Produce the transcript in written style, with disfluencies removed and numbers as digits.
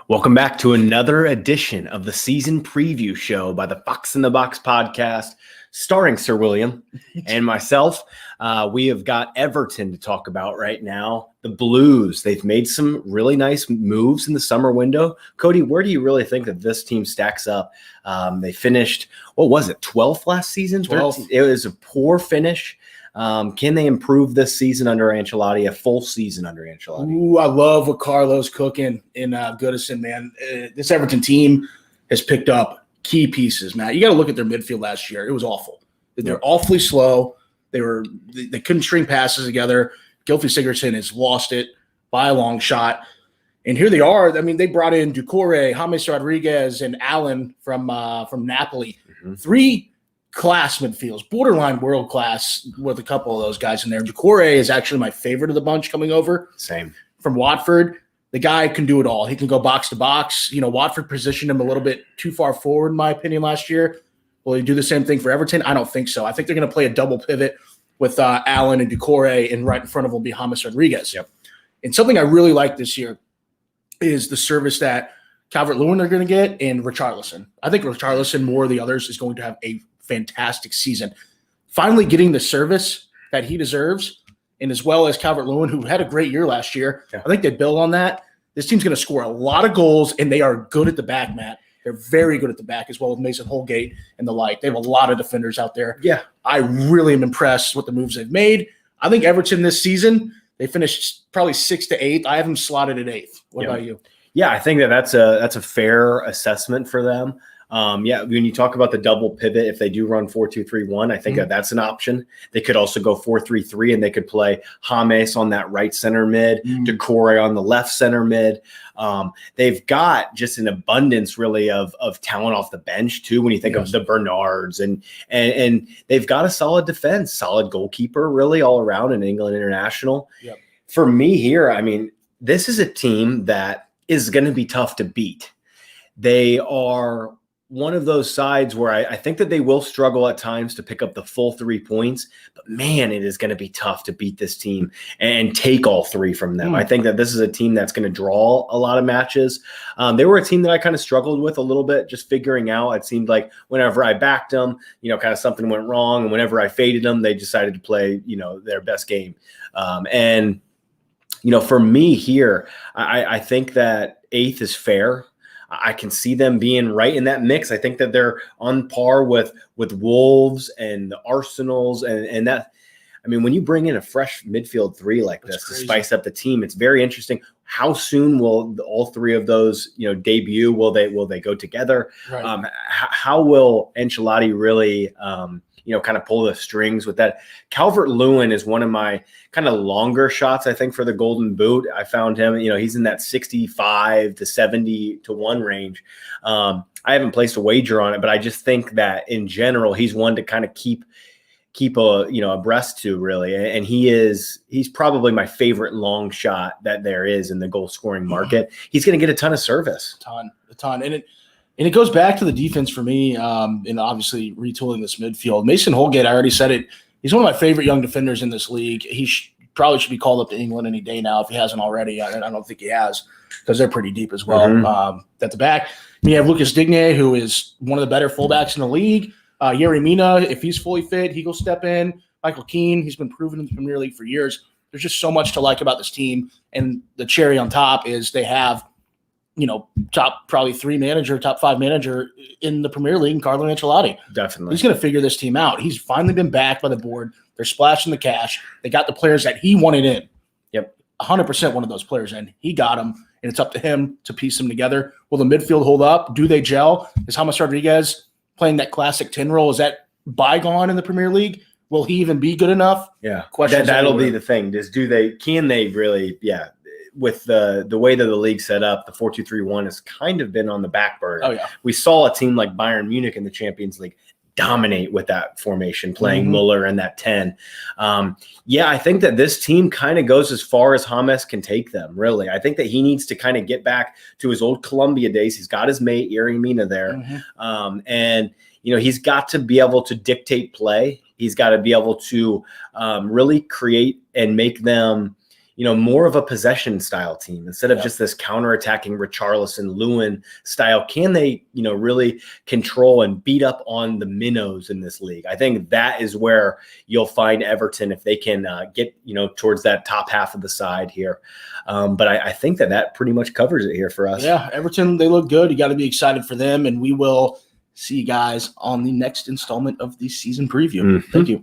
Welcome back to another edition of the season preview show by the Fox in the Box podcast, starring Sir William and myself. We have got Everton to talk about right now. The Blues, they've made some really nice moves in the summer window. Cody, where do you really think that this team stacks up? They finished, 12th last season? 12th. It was a poor finish. Can they improve this season under Ancelotti, a full season under Ancelotti? Ooh, I love what Carlo's cooking in Goodison, man. This Everton team has picked up key pieces, Matt. You got to look at their midfield last year. It was awful. They're awfully slow. They couldn't string passes together. Gylfi Sigurdsson has lost it by a long shot. And here they are. I mean, they brought in Doucouré, James Rodriguez, and Allen from Napoli. Mm-hmm. Three class midfields, borderline world class with a couple of those guys in there. Doucouré is actually my favorite of the bunch coming over. Same. From Watford. The guy can do it all. He can go box to box. You know, Watford positioned him a little bit too far forward, in my opinion, last year. Will he do the same thing for Everton? I don't think so. I think they're going to play a double pivot with Allen and Doucouré, and right in front of him will be James Rodriguez. Yep. And something I really like this year is the service that Calvert-Lewin are going to get and Richarlison. I think Richarlison, more of the others, is going to have a fantastic season. Finally getting the service that he deserves, and as well as Calvert-Lewin, who had a great year last year. Yeah. I think they build on that. This team's going to score a lot of goals, and they are good at the back, Matt. They're very good at the back, as well with Mason Holgate and the like. They have a lot of defenders out there. Yeah. I really am impressed with the moves they've made. I think Everton this season, they finished probably 6th to 8th. I have them slotted at 8th. What about you? Yeah, I think that's a fair assessment for them. When you talk about the double pivot, if they do run 4-2-3-1, I think that's an option. They could also go 4-3-3, and they could play James on that right center mid, Doucouré on the left center mid. They've got just an abundance, really, of talent off the bench too. When you think of the Bernards, and they've got a solid defense, solid goalkeeper, really all around in England international. Yep. For me here, I mean, this is a team that is going to be tough to beat. They are one of those sides where I think that they will struggle at times to pick up the full 3 points, but man, it is going to be tough to beat this team and take all 3 from them. I think that this is a team that's going to draw a lot of matches. They were a team that I kind of struggled with a little bit, just figuring out. It seemed like whenever I backed them, kind of something went wrong. And whenever I faded them, they decided to play, their best game. For me here, I think that 8th is fair. I can see them being right in that mix. I think that they're on par with Wolves and the Arsenals and that. I mean, when you bring in a fresh midfield 3 like this to spice up the team, it's very interesting. How soon will all 3 of those, debut? Will they go together? Right. How will Ancelotti really, kind of pull the strings with that? Calvert-Lewin is one of my kind of longer shots, I think, for the Golden Boot. I found him, he's in that 65 to 70 to 1 range. I haven't placed a wager on it, but I just think that in general, he's one to kind of keep abreast to, really. And he's probably my favorite long shot that there is in the goal scoring market. He's going to get a ton of service. A ton. And it goes back to the defense for me, and obviously retooling this midfield. Mason Holgate, I already said it, he's one of my favorite young defenders in this league. He probably should be called up to England any day now if he hasn't already. I don't think he has, because they're pretty deep as well at the back. You have Lucas Digne, who is one of the better fullbacks in the league. Yerry Mina, if he's fully fit, he will step in. Michael Keane, he's been proven in the Premier League for years. There's just so much to like about this team. And the cherry on top is they have top probably top 5 manager in the Premier League, Carlo Ancelotti. Definitely. He's going to figure this team out. He's finally been backed by the board. They're splashing the cash. They got the players that he wanted in. Yep. 100% one of those players in. He got them, and it's up to him to piece them together. Will the midfield hold up? Do they gel? Is James Rodriguez playing that classic 10 role? Is that bygone in the Premier League? Will he even be good enough? Yeah. That'll be the thing. Can they really, with the way that the league's set up, the 4-2-3-1 has kind of been on the back burner. Oh, yeah. We saw a team like Bayern Munich in the Champions League dominate with that formation, playing Muller and that 10. I think that this team kind of goes as far as James can take them, really. I think that he needs to kind of get back to his old Colombia days. He's got his mate, Yerry Mina, there. And he's got to be able to dictate play. He's got to be able to really create and make them more of a possession style team instead of just this counterattacking Richarlison, Lewin style? Can they, really control and beat up on the minnows in this league? I think that is where you'll find Everton if they can get, towards that top half of the side here. But I think that pretty much covers it here for us. Yeah, Everton, they look good. You got to be excited for them, and we will see you guys on the next installment of the season preview. Thank you.